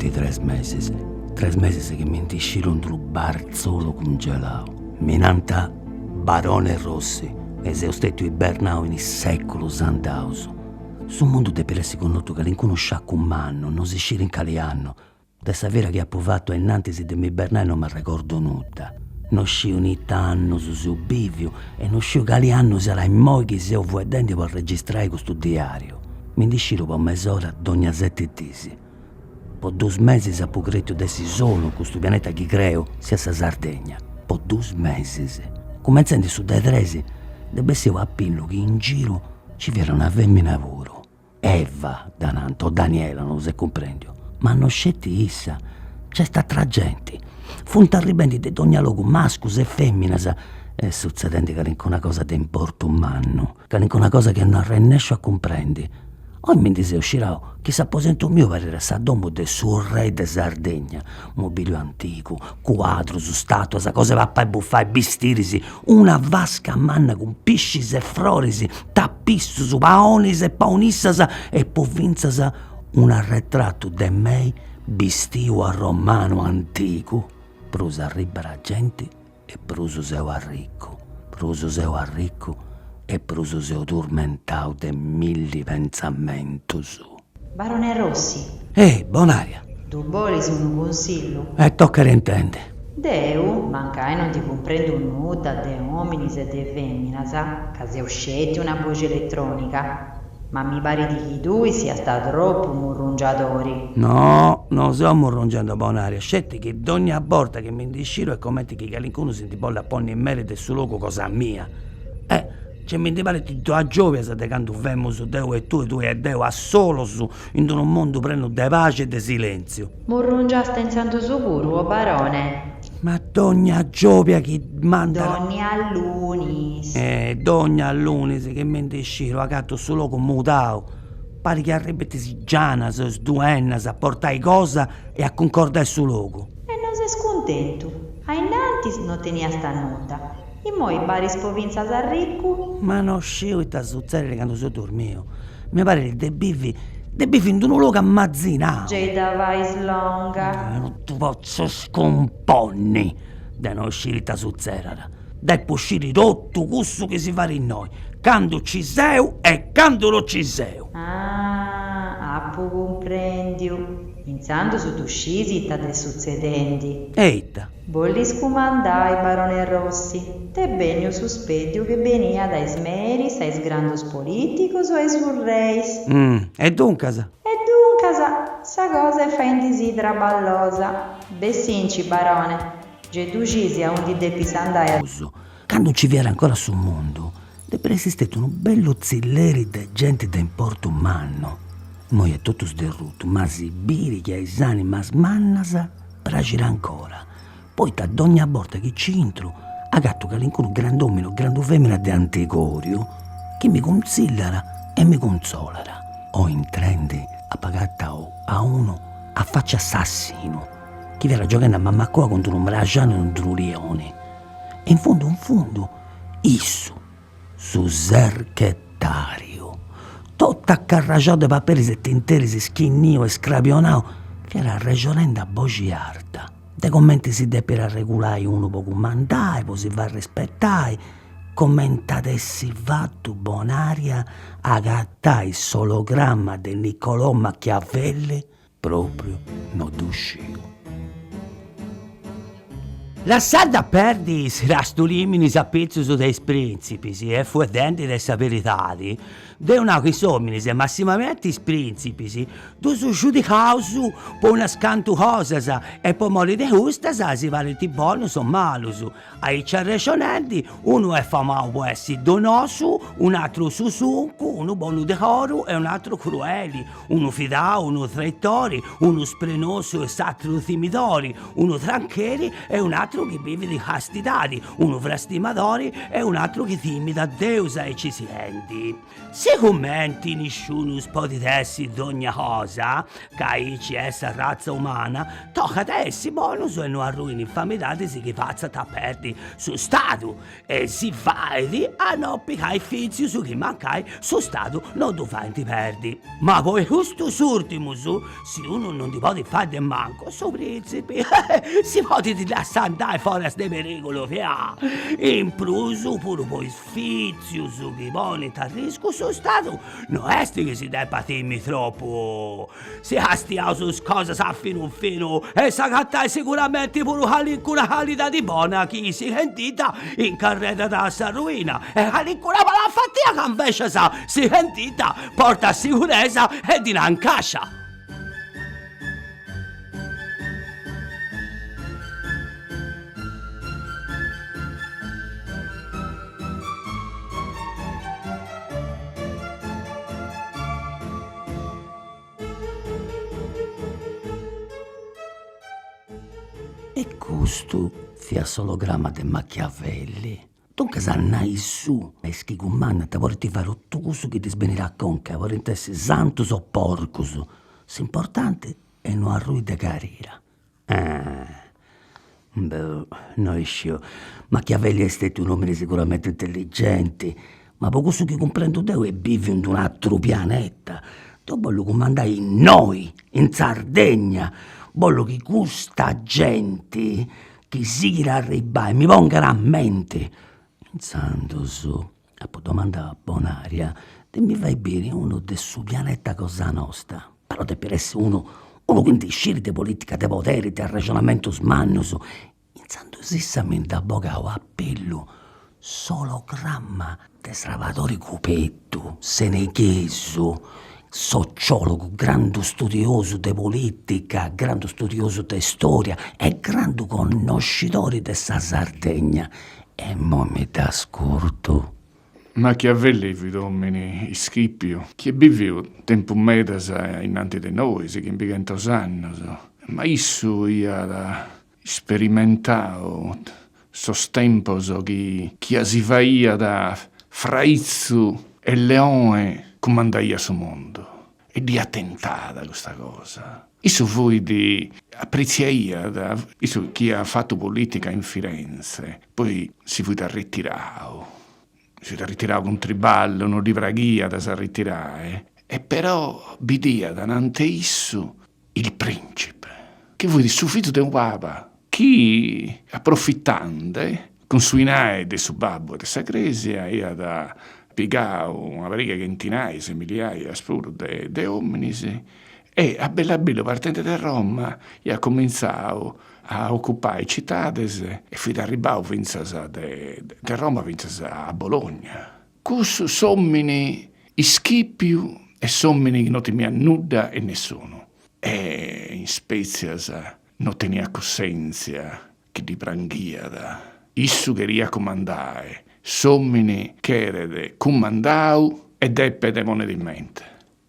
sti 3 mesi che mi intiscirono in un barzolo congelato. Minanta Barone Rossi, e se ho stato ibernato in il secolo sant'auso. Sul mondo de peresi connoto che l'inconoscià un manno, non si scira in calianno. Da sapere che ha provato innanzi di mi ibernare non mi ricordo nulla. Non scio ogni tanto su suo bivio e non scio calianno sarà in moi che se ho vedendo per registrare questo diario. Mi indisciro per mezz'ora d'ogni 7 disi. Per 2 mesi sapevo credo dessi solo in questo pianeta che creo, sia sa Sardegna. Per 2 mesi. Cominciando su dai 3, debessevo appillo che in giro ci viera una femmina puro. Eva, Dananto, o Daniela, non se comprendi. Ma non scetti issa, c'è sta tra gente. Funta arribendi di ogni luogo, mascus e femminas. E succedendo che una cosa di importo umano, che una cosa che non riesco a comprendere. Oggi mi dice uscirà che s'apposento mio per era sa domo del suo re de Sardegna, mobilio antico, quadro su statua, sa cose va a buffare, bistirisi, una vasca manna con piscis e florisi, tappissu su paonis e paonissas e povinzas un arretratto de mei bistiu a romano antico. Prusa arriba gente e pruso seu a ricco, pruso seu a ricco e pruso seu turmentau de 1000 pensamentos. Barone Rossi, Bonaria. tu volis un consiglio? Tocca intende. Deu, mancai non ti comprendo nulla de hominis e de femminas, che se usciti una voce elettronica, ma mi pare di che tu sia stato troppo murrungiatori. No, non stiamo murrungiando Bonaria, scetti che d'ogni volta che mi indisciro e commenti che qualcuno si ti vuole apporre in merito sul luogo cosa mia. C'è mi pare ti a giovia se te canto femmo su Deo e tu e Deo a solo su in un mondo prendo de pace e de silenzio. Murrungiaste in santo sicuro, barone? Ma dogna giovia che manda... Dogna Lunis. Dogna Lunis che mi indisciro a gatto sul luogo mutao. Pare che arrivete si gianas, sduennas a portare cosa e a concordare sul luogo. E non sei scontento. A innanti non tenia sta nota. E moi baris provinza a ricco? Ma non scio e ta succedere quando sono dormito. Mi pare che de bivi in un luogo ammazzinato. Geda vais longa. Non ti posso scomponni da non uscire ta succedere. Dai può uscire tutto questo che si fa in noi. Quando ci sei e quando non ci sei. Appo comprendio. Pensando su tu scisi sta de succedenti. Eita. Volli scumandai, barone Rossi. Te benio sospetto che venia dai smeris, ai grandos politicos o ai surreis. E dunque? E dunque, sa cosa fa indisidra ballosa. Bessinci, barone. Ge tu scisi a un di depisandai. Quando ci viene ancora sul mondo, deve esistere un bello zilleri di gente da importo umano. Moi è tutto sderrutto, ma si biri che ai sani, ma smannasa, pragirà ancora. Poi da ogni volta che ci entro, a gatto che l'incontro grand'omino, grande femmina di anticorio, che mi consigliara e mi consolara. O intende a pagata a uno a faccia assassino, che viene giocando a mamma qua contro un bracciano e un drurione. E in fondo, isso, su zerchettario. Tutto accarragiato di paperi settinteri, schinnio e scrapionao, che era regionenda bociarda. De commenti si deve per regolare uno può comandare, poi si va a rispettare. Commentate si va tu Bonaria a gattare il sologramma di Niccolò Machiavelli proprio non d'uscito. Lasciate a perdere si rastulimini sapezzo su dei principi, e fuedenti dei saperitati, de una che somini se massimamente i principi, tu su giudicato su, poi una scantu cosa, e poi morire di giusta, si vale ti buono o malo su. Ai cerrecionenti, uno è famato può essere donoso, un altro susunco, uno buono decoro e un altro crueli, uno fidato, uno traittori, uno sprenoso e satiro timitori, uno trancheri e un altro che vive di castitati, uno fra stimatori e un altro che timida deusa e ci senti. Sì, Siccumenti nessuno potete essere d'ogni cosa, che ci essa razza umana, tocca ad essi bonus e non arruini infamidati che faccia tappetti su stato e si fai a non piccare fizi su chi mancai su stato non tu fai ti perdi. Ma poi questo ultimo su, se uno non ti può fare del manco, su principi, si può ti lasciare andare fuori a ste pericolo che ha. In plus, pure poi sfizio su chi pone a rischio su stato, non è che si debba timmi troppo. Se hastiamo su cosa sa fino e sa cattai sicuramente pure una qualità di buona chi si sentita in carretta da sta ruina e ancora la fattia che invece sa si sentita porta sicurezza e di non cascia. E questo fia sologramma de Machiavelli. Dunque s'annai su, e schicummanna te vorrei fare tutto questo che ti sbenirà conca, vorrei essere santos o porcus. S'importante è non arrui de carriera. No iscio, Machiavelli è stato un uomo sicuramente intelligente, ma per questo che comprendo te è vivi in un altro pianeta. Dopo lo comandai noi, in Sardegna, voglio che questa gente che si arriva mi ponga a mente. Pensando su, a domanda a Bonaria, te mi fai bere uno del suo pianeta cosa nostra. Però te per essere uno che disciri di politica, di potere, di ragionamento smannoso. Pensando sessamente a bocao appello, sologramma de Salvatore Cupetto, senegheso, sociologo, grande studioso di politica, grande studioso di storia e grande conoscitore dessa Sardegna. E mo mi dà scurto. Machiavelli, vi domini, Scipio, che viviu tempo medas innanti di noi, si che in 200 anni, ma issu ia da sperimentao sos tempos che asivaia da Fraizzu e Leone comandaia su mondo. E di attentata questa cosa. Isso fu di apprezzaia da isso chi ha fatto politica in Firenze. Poi si fu da ritirare. Si da ritirare con triballo, non livraghia da si ritirare. E però bidia davanti isso il principe. Che fu di suffitto di un papa. Chi approfittante consuinae de su babbo de sa cresia ia da pigau una briga centinaia, migliaia spuro de omminis e a bello partente da Roma ia cominciau a occupare cittades e fui da ribau vinzas de Roma vinzas a Bologna. Cus sommini Ischipiu e sommini non temia nuda e nessuno. E in Spezias non tenia coscienza che di branghiada. Issu cheria comandare, sommini cherede comandau e deppe demone di mente.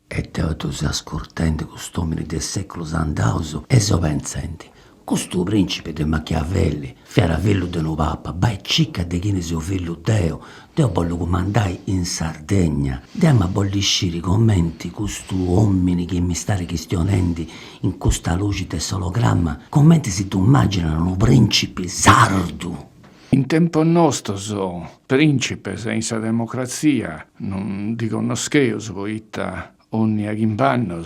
E te tu sei ascoltando quest'uomo del secolo Sandauso e so pensando. Questo principe de Machiavelli, fiera figlio de no papa, bai cicca de chi ne sia figlio Deo, Deo voglio comandare in Sardegna. Dema bolliscire i commenti questo uomini che mi stare questionando in questa luce de sologramma, commenti si tu immaginano un principe sardo. In tempo nostro principe senza democrazia, non riconoscevo poitta ogni agimbanno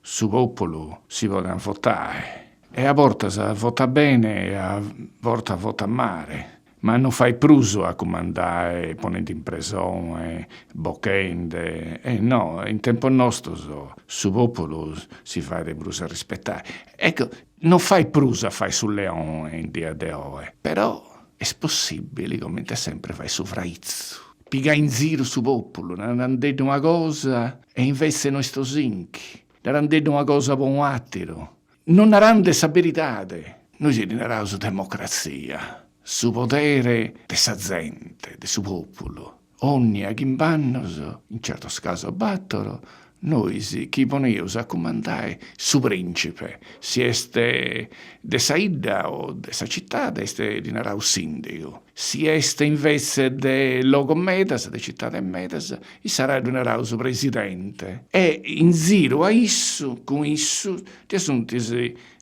su popolo si vuole votare. E a volte si vota bene e a volte vota male. Ma non fai pruso a comandare, ponendo in prigione, boccende. No, in tempo nostro su popolo si fa de pruso a rispettare. Ecco, non fai pruso a fare sul leone in dia de oe. Però è possibile, come te sempre fai su fraizzo. Piga in giro su popolo, non hanno detto una cosa e invece noi sto zinchi. Non hanno detto una cosa buon attiro. Non avranno saperitate. Noi siamo su democrazia, su potere de sa gente, de su popolo. Ogni agimbannos, in certo caso battono, noi chi poneus a comandare su principe, si este de sa idda o de sa città, este di narau sindico. Si este invece de logo medas, de città de medas, i sarà di narau su presidente. E in giro a issu, con issu, ti assuntis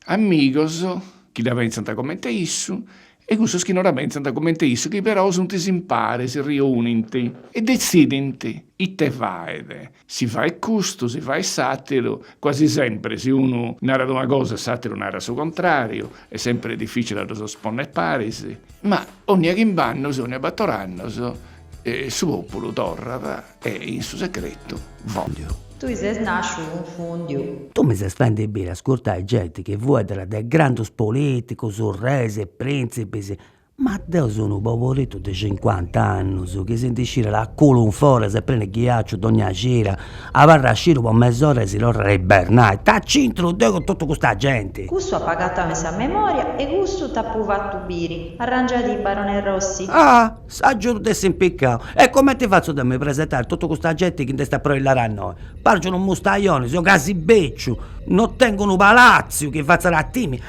amigos, chi la pensano come te issu, e questo chi non la pensano come te issu, che però sono simpare, si riuninti e decidenti. Ite faede. Si fa il custo, si fa il satiro, quasi sempre se uno narra una cosa, il satiro narra il suo contrario, è sempre difficile da sosponnere parisi, ma ogni rimbanno, ogni battoranno, su popolo torra e in suo segreto voglio. Tu sei nasciuto un fundio. Tu mi stai stando bene a ascoltare gente che vuoi dei grandi politici, resi e principi, ma io sono un popoletto di 50 anni che si indiscira la culo un fuori, si prende ghiaccio ogni sera, a varra sciro per mezz'ora e si lorra i bernai. Sta c'intro con tutta questa gente. Questo ha pagato a messa memoria e questo t'ha provato biri, arrangiati i Barone Rossi. Ah, sa giuro di impiccato. E come ti faccio da me presentare tutta questa gente che ti sta proillare a noi? Pargono un mustaglione, sono casi beccio, non tengono palazzo che faccia la timi.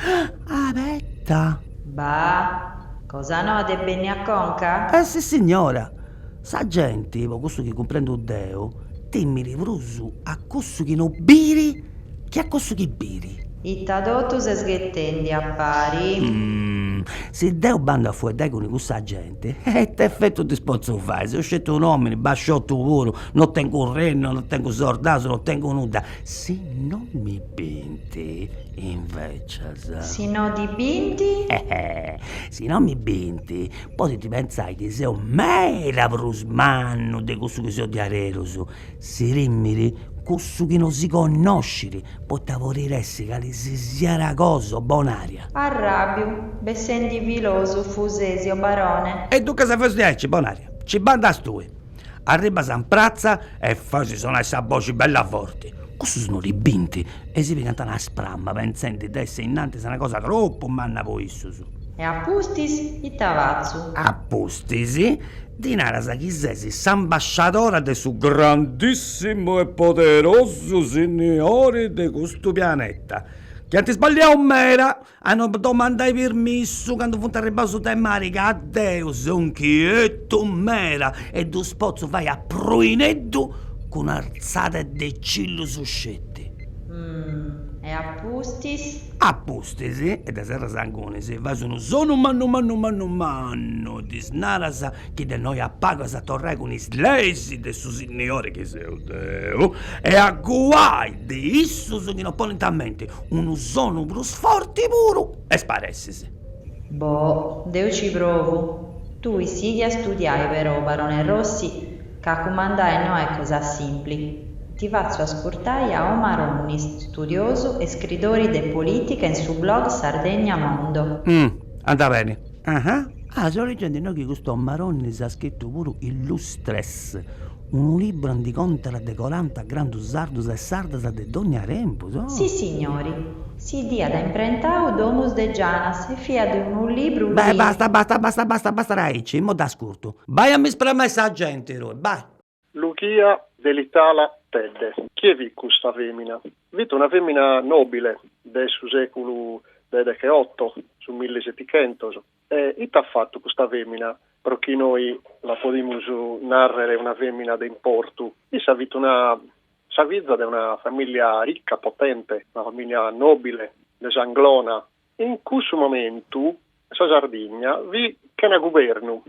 Ah, aspetta. Bah, cosa no de bene a conca? Sì signora, sa gente, questo che comprendo Deo, timmi rivrusu a questo che non biri, che a questo che biri. I tadotto se sghettendi a pari. Se Deo banda fuori dai con questa gente, te effetto di spozzo fare. Se ho scelto un uomo, basciotto puro, non tengo un renno, non tengo sordaso, non tengo nulla. Se non mi binti, invece, Si no di binti? se non mi binti, poi ti pensai che sei un mera brusmanno di questo che sei di Areroso. Si rimmiri, questo che non si conosci, potrà volersi che li si sia ragoso, bonaria. Arrabbio, bessendi viloso, fusesio, barone. E tu cosa fai, bonaria? Ci bandas tu. Arriva San Prazza e facci suonare questa voce bella forte. Questo sono ribinti e si vede una spramma pensando di essere innanzi una cosa troppo manna poi su. E a pustis, i tavazzu. A postisi, dinara sa chi sei s'ambasciatore de su grandissimo e poderoso signore di questo pianeta. Che ti sbagliamo mera, hanno domandato permesso quando fu arrivato su te marica a Deo, son chietto mera, e tu spozzo vai a proineddu con un'alzata de cillo su scetti. E a pustis? A postisi, e da serra sangone, se va sono manno, di snarasa che da noi appaga sa torre con i slesi de su signore che sei Deo, e a guai di isso che non pone in mente, uno sono brus forti puro, e sparessisi. Boh, Deo ci provo. Tu sidi a studiare però, Barone Rossi, che a comandare no è cosa simpli. Ti faccio ascoltare a Omar Omni, studioso e scrittore di politica in suo blog Sardegna Mondo. Anda bene. Sto leggendo no, che questo Maronni ha scritto pure Illustres, un libro di contro de 40 grandi sardos e sardas de Dogna Rempo. So. Sì, signori, si dia da imprentare Domus de Gianas e fia di un libro. Beh, basta, Raici, mo da scurto. Vai a mi spremere sta gente, vai. Luchia dell'Italia Tedde. Chi è vi questa femmina? Vito una femmina nobile del secolo XVIII, su 1700. E che ha fatto questa femmina? Perché noi la possiamo narrare una femmina d'importo. E sa vita di una famiglia ricca, potente, una famiglia nobile, de Sanglona. In questo momento, la Sardegna, vi che è un governo.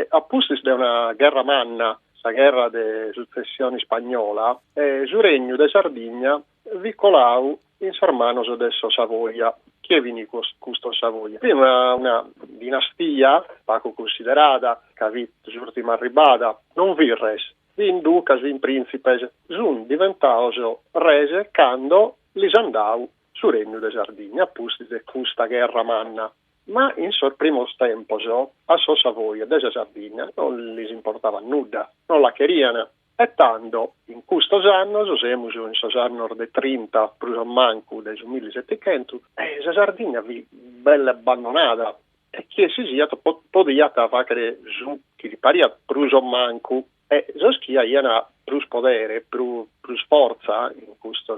Appunto è una guerra manna, la guerra de successione spagnola, sul regno de Sardegna vi colau in Sarmanos adesso Savoia. Chi è vini questo Savoia? È una dinastia poco considerata, che ha avuto l'ultima arribata, non vi res. Vi ducas, vi principes, sono diventati rese quando li andau sul regno de Sardegna, appunto di questa guerra manna. Ma in primo tempo a Savoia, della Sardegna, non gli importava nulla, non la queriano. E tanto, in questo anno, siamo in anno del 30, più o manco del 1700, e la Sardegna vi bella abbandonata. E chi si sia, poteva fare su, che riparia più o manco, E Zoschia iana plus podere, plus forza in questo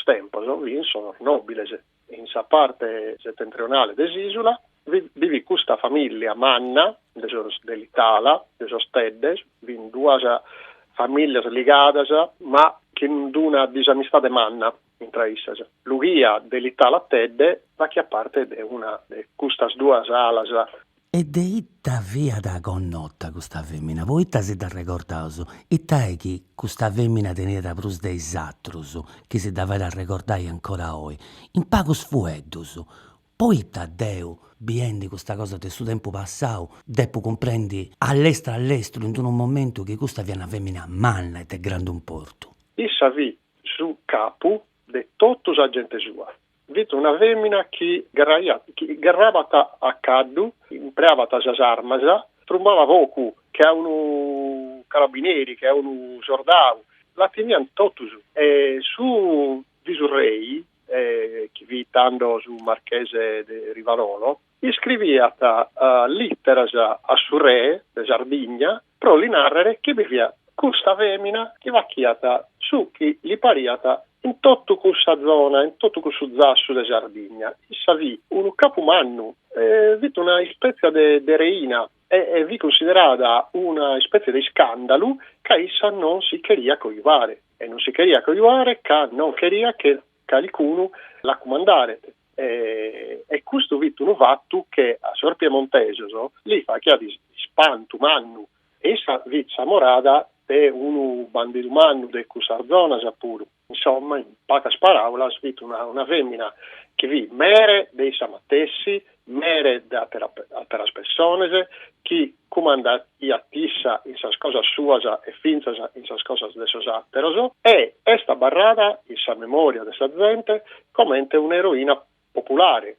tempo, sono nobiles. In sa parte settentrionale dell'isola vivi questa famiglia manna dell'Italia, delle Teddes, in due famiglie legate, ma che una disamistà manna tra esse. L'ugia dell'Italia Tedde va che a parte di una di queste due alas. E de itta via da connotta questa femmina, voi itta si da ricordato, itta è che questa femmina teneva prus dei satrus, che si dava da ricordare ancora oggi, in pagos fueddus. Poi itta Deu, biendi questa cosa del suo tempo passato, deppo comprendi all'estero, in un momento che questa viene una femmina manna e te grande un porto. Issa vi su capo de tottus a gente sua. Vito una femmina che garrava a caddu, impreava le armi, trumbava poco, che è un carabinieri, che è un soldado, la teniano tottus. E su Visurrei, che vitando su Marchese di Rivarolo, iscrivia litteras a suo re, de Sardigna, pro li narrare che vivia questa femmina che va chiata su chi li pariata in tutta questa zona, in tutto questo zasso di Sardigna. Issa vi un capomanno, vito una specie di reina, e vi considerata una specie di scandalo che essa non si queria coivare. E non si queria coivare che non queria che qualcuno la comandare. E questo vito un fatto che a Sor Piemontese lì fa che di spanto manno. Essa vizza morada è un bandido umano di questa zona pure. Insomma, in poche parole, una femmina che vi mere dei samattessi, mere per as persone, che comanda i attissa in sas cosas suas e finzas in sas cosas de sos atteros, e esta barrada, in sa memoria de sa gente, commente un'eroina popolare,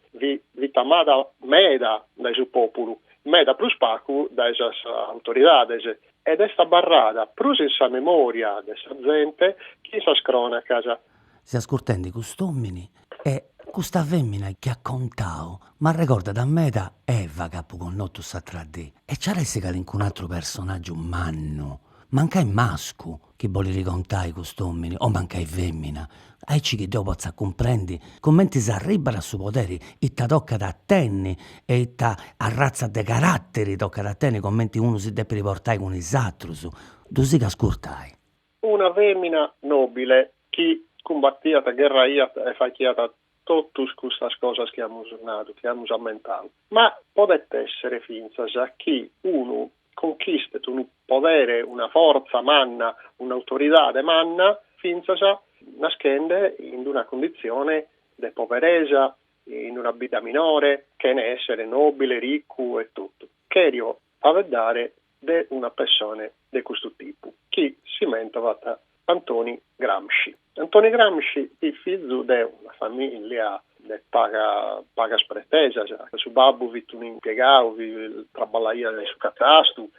vitamada meda dai su popolo, meda plus pacu dai sas autoridades. Ed esta barrada, prus in sa memoria de sa gente, chi sa scronacas. Si ascoltando quest'uomini e questa femmina che ha contato, ma ricorda da me da Eva capo con notto satradì. E c'era un altro personaggio manno, manca il masco che vuole ricontare quest'uomini, o manca il femmina. Aici che dopo sa comprendi, commenti si arriba a suo potere, e ta tocca da tenni, e ta a razza de caratteri tocca da tenni, commenti uno si deve riportare con i satrus. Tu si che ascoltai. Una femmina nobile, che combattia la guerra e facciata tutte queste cose che abbiamo usato, che abbiamo ammentato. Ma potete essere finza che uno conquista un potere, una forza manna, un'autorità manna, finza nascende in una condizione di poverezza, in una vita minore, che ne essere nobile, ricco e tutto. Cherio a vedere di una persona di questo tipo, che si mentava Antoni Gramsci. Antoni Gramsci è figlio di una famiglia di paga spretesa, suo babbo vito un impiegato, traballavia su catasto,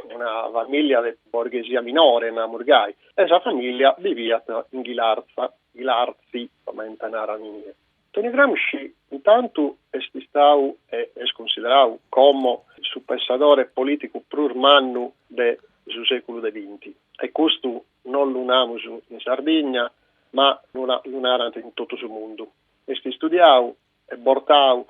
una famiglia di borghesia minore in Murgai, e la famiglia viveva in Ghilarzi, come in Tanaramiglia. Antoni Gramsci intanto è stato e è considerato come il pensadore politico più manno del secolo XX. E questo non lo abbiamo in Sardegna, ma lo abbiamo in tutto il mondo. È studiato e portato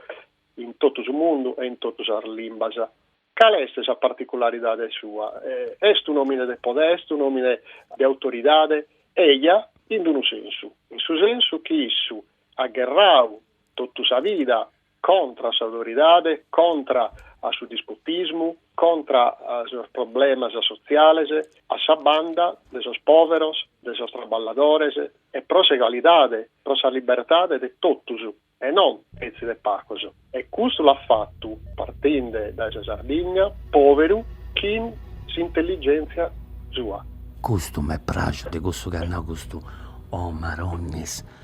in tutto il mondo e in tutte le lingue. Qual è questa particolarità sua? È un nome di potere, è un nome di autorità, ella in un senso. In suo senso che esso ha guerrato tutta la vita contro le autorità, contro il suo disputismo, contro i problemi sociali, a sa banda, de sos poveros, de sos traballadores, e pro sa equalità, pro sa libertà di tutti, e non pezzi di pacos. E questo l'ha fatto, partendo da Sardegna, povero, chi si intelligenza sua. Questo mi piace, di questo che hanno questo Marognes,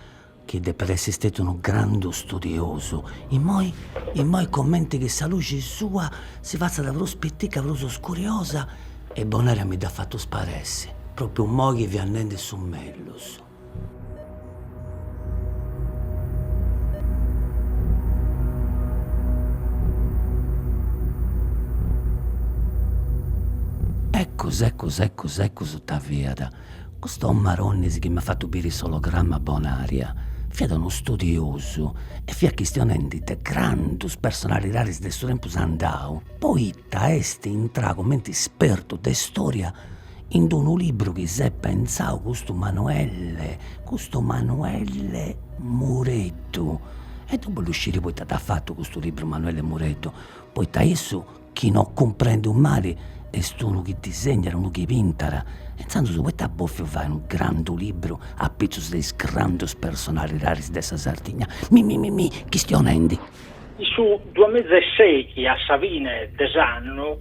che per essere stato un grande studioso. E poi commenti che sa luce sua si faccia da prospettica, proprio curiosa, e Bonaria mi dà fatto sparesse, proprio un mo' che vi annende su mellus. Ecco cos'è questo taviata? Questo maronni che mi ha fatto bere sologramma bonaria. Fiat uno studioso e fiat questionendi de grandus personalidades de su tempus andau. Poi est intra come esperto de storia in un libro che si è pensato questo Manuele Muretto. E dopo l'uscire poi t'ha fatto questo libro Manuele Muretto. Poi da esso chi non comprende un male è uno che disegna, uno che pintara. E tanto su questa boffio fai un grande libro a pezzi dei grandes personalità dessa Sardegna. Chi stionendi? Su 2006 a Savine d'esanno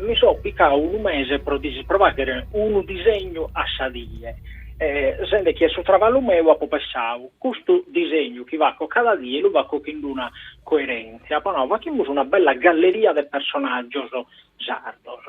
mi sono piccato un mese per provare un disegno a Sadie. Sente che su travallo mio ho pensato, questo disegno che va con cada dia lo va con una coerenza, ma no, va con una bella galleria del personaggio sardo.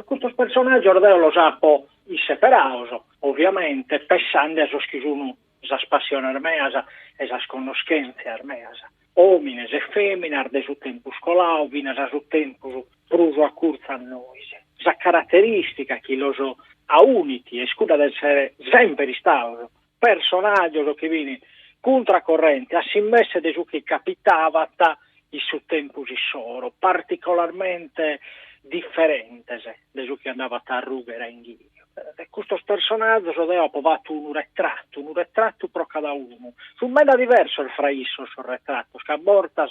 Questo personaggio lo sapo separato, ovviamente, pensando a che sono la passione armea e la conoscenza armea. Omines e femmine, de su tempo scolao, vines a su tempo pruso a curza a noi. La caratteristica che lo so a uniti e scuda del essere sempre stato personaggio che viene contracorrente a simmesse de su che capitava il suo tempo si solo particolarmente differente de su che andava a rughere in ghiglio. Questo personaggio dopo va un ritratto pro cada uno. Su meda diverso il fraisso sul ritratto, che a borta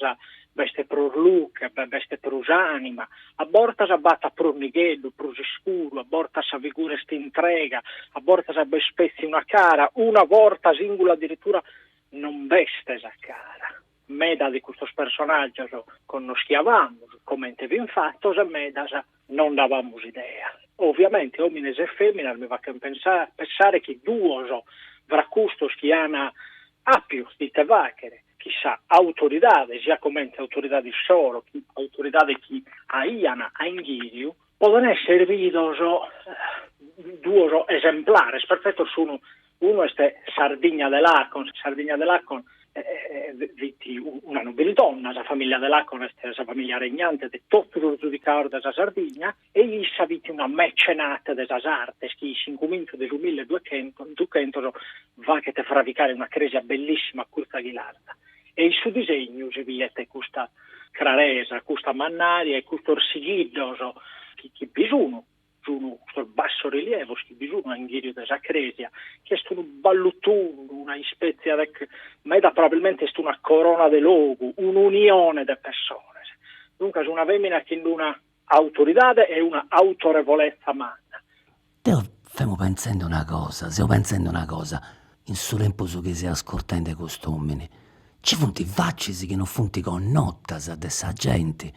veste pro look, veste pro anima, a borta batta pro nighello, pro scuro, a borta vigure intrega, a borta spezzi una cara, una volta singola addirittura non veste sa cara. Meda di questo personaggio conosciavamo, come vi fatto, meda non davamo idea. Ovviamente, omines e femmine, mi va a pensare che due vracustos che hanno più di tevachere, chissà, autorità, sia come autorità di solo, autorità che aiana a inghidio, possono essere vidos due esemplari, perfetto sono uno è Sardegna dell'Arcon, una nobildonna, la famiglia dell'Arcon è la famiglia regnante di tutti i giudicatori della Sardegna e gli saviti una mecenata della arte che si incomincia del 1200 va che te fravicare una cresia bellissima a Curta Ghilarda e il suo disegno si vede questa craresa, questa mannaria e questo orsiglido che bisogna questo basso rilievo che bisogna in ghirio della cresia che è un ballutundo, una spezia ma è probabilmente una corona de logo, un'unione di persone. Dunque è una femmina che ha una autorità e una autorevolezza manna. Io stiamo pensando una cosa, in suo tempo su che si ascoltando i costumi, ci funti vaccisi che non funti con nottas a dessa gente,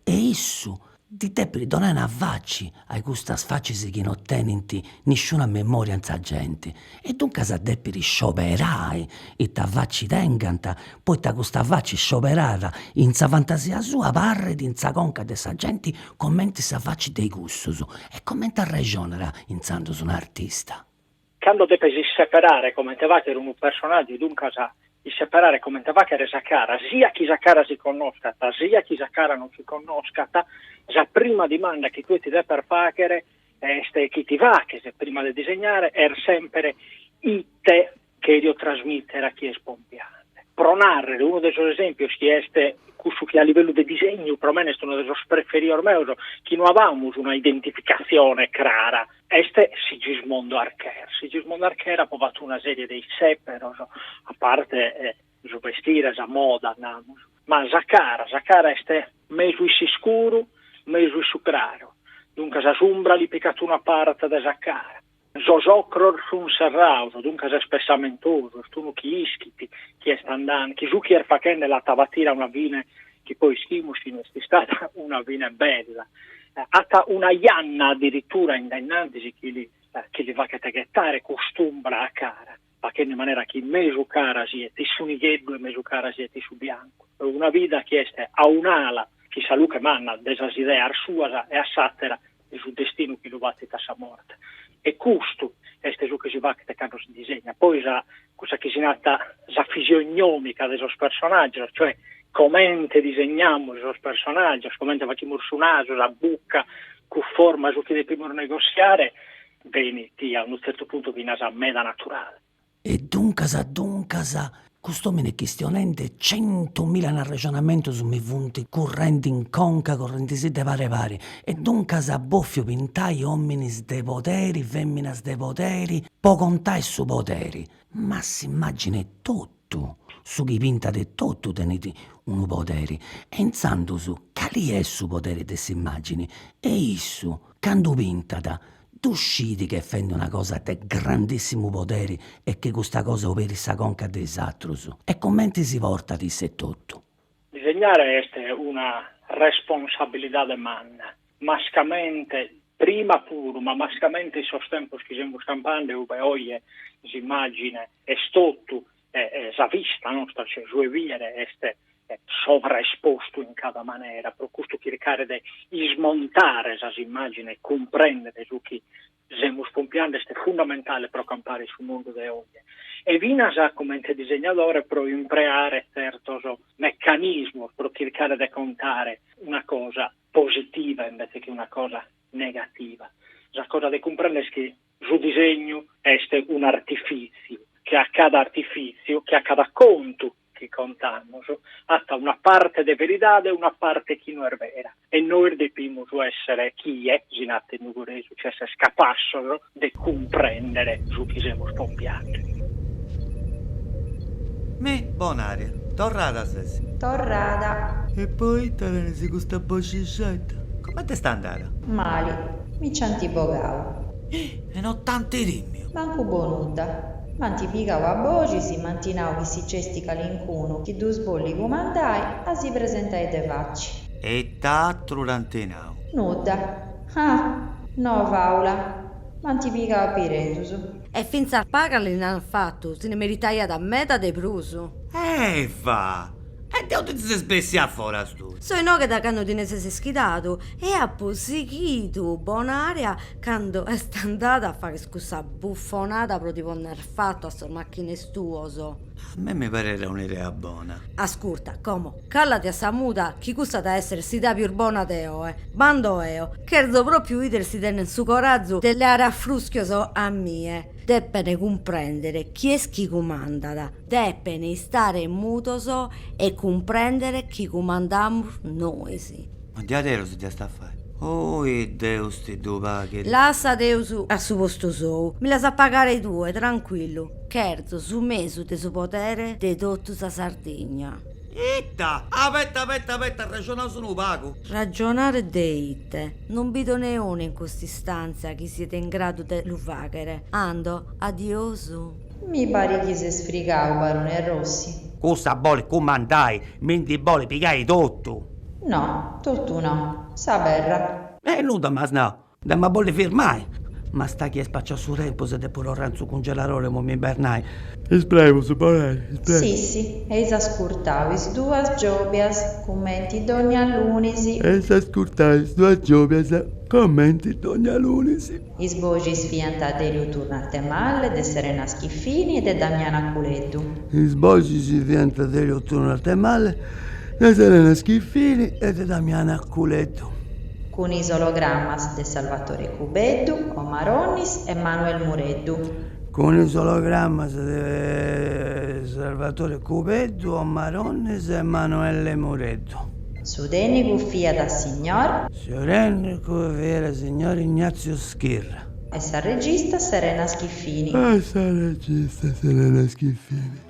e isso di te per donare una vacci ai gustas faccisi che non tenenti nessuna memoria in sa gente. E dunque sa deppiri scioperai e ta vacci tenganta, poi ta gusta vacci scioperata in sa fantasia sua parre in sa conca de sa gente commenti sa vacci dei gustos e commenta ragionera in santo su un artista. Quando deppesi separare come te va che era un personaggio dunque di separare come te va che era sa cara, sia chi sa cara si conosca, sia chi sa cara non si conosca, la prima domanda che tu ti devi per fare è chi ti va, che se prima di disegnare è sempre te che io trasmettere a chi è spompiante. Pronarre, uno dei suoi esempi che è questo che a livello di disegno per me è uno dei suoi preferitori meus, che non avevamo una identificazione chiara, Sigismondo Archer. Sigismondo Archer ha provato una serie di sepero, a parte su vestire, la moda, ma Zacara è messo scuro, messo sucraro. Dunque la sombra li piccato una parte da Zacara. Zosocror su un serrauso, dunque è spessamentoso, stuno chi ischiti, chi è standando, chi su chi è facendo la tavatira una vine, che poi schimusi è stata una vine bella. Atta una ianna addirittura innanzi che li va a catechettare costumbra a cara, perché in maniera che mesu cara siete su nighello e mesu cara siete su bianco. Una vita che è a un'ala, che sa lui che manna desidea sua e a satera il suo destino che lo batte a sa morte. E questo è su che si va che quando si disegna. Poi cosa che si nata la fisionomica dei suoi personaggi, cioè come disegniamo i suoi personaggi, come facciamo su naso, la bocca, con forma su che devono negoziare, veniti a un certo punto di una meda naturale. E dunque, questo me ne questionente 100.000 nel ragionamento su mi punti correnti in conca, correnti si de vari. E dunque a boffio pintai uomini de poteri, femminas de poteri, po contai su poteri. Ma si immagina tutto. Su chi pinta de tutto tenete un potere. E inzando su, cali è su potere de si immagini. E issu, quando pinta da usciti che fende una cosa de grandissimo potere e che questa cosa operi sa conca desatro su. E commenti si porta di se tutto. Disegnare è una responsabilità de manna. Mascamente, prima puro, ma mascamente in sostempo che siamo scampando, ove oggi si immagina è tutto sa vista nostra, cioè sue viere è sovraesposto in cada maniera, per questo cercare di smontare questa immagine e comprendere su chi stiamo pompiando è fondamentale per campare sul mondo di oggi. E Vinasa come disegnatore per impreare certi meccanismi per cercare di contare una cosa positiva invece che una cosa negativa. La cosa da comprendere è che il disegno è un artifizio, che a cada artifizio, che a cada conto che contiamo, ha una parte di verità e una parte che non è vera. E noi dobbiamo essere chi è, ginate in ugurese, cioè se scapassero di comprendere su chi siamo spompiati. Me, buon'aria, torrada stessa. Torrada. E poi te ne si questa bocciscetta. Come te sta andando? Mali. Mi ci antipogavo. E non tanti dimmi. Manco bonuta. Mantificavo a voci, si mantinavo che si cestica l'incuno, chi due sbolli comandai, a si presentai de facci. E t'altro rantenao. Nuda. Ah, no, Paola. Mantificavo piretusu. E finza a pagarli ne hanno fatto, se ne meritaia da meta de pruso. Va! E te ti sei spessi a fuori tu? So no che da quando te ne sei schidato e ha posichito buon'aria quando è andata a fare questa buffonata pro tipo aver fatto a sto macchine stuoso. A me mi pare era un'idea buona. Ascolta, come? Callati a sta muta, chi gusta da essere si da più buona teo, Bando eo, cherzo proprio idere si tenne su corazzo delle aree affruschioso a mie. Deppene comprendere chi è chi comanda, deppene stare mutoso e comprendere chi comandiamo noi, sì. Ma di adero si sta a fare? Oh, e Deus ti do paghi. Lascia Deus a suo posto suo, me la sa pagare due, tranquillo. Cherzo, su me, su te suo potere, de tutto sa Sardegna. Itta! Aspetta, ragionare su un pago. Ragionare deite. Non vedo neone in quest'istanza che siete in grado di lo fare. Ando, adioso. Mi pare che si sfrigavo, barone Rossi. Cosa vuole comandare, mentre vuole pigliare tutto? No, tutto no. Saberra. Nuda, ma no, da ma vuole firmare. Ma sta chi è spaccia su tempo se te pure ranzo congelatore mo mi bernai. Espremo, su parere, Sì, e sa scurtavi due giobias, commenti d'ogni lunisi. E sa scurtavi due giobias, commenti d'ogni lunisi. I sbogi sfiantati di tornate male, de Serena Schiffini e de Damiana Culetto. I sboggi si fiantati di tornate male, de Serena Schiffini e de Damiana Culetto. Con i sologrammas de Salvatore Cubeddu, Omaronnis e Manuel Mureddu. Con il sologramma di Salvatore Cubeddu, Omaronnis e Emanuele Mureddu. Sudeni cuffia da signor. Serena cuffia signor Ignazio Schirra. E sa regista Serena Schiffini. E sa regista Serena Schiffini.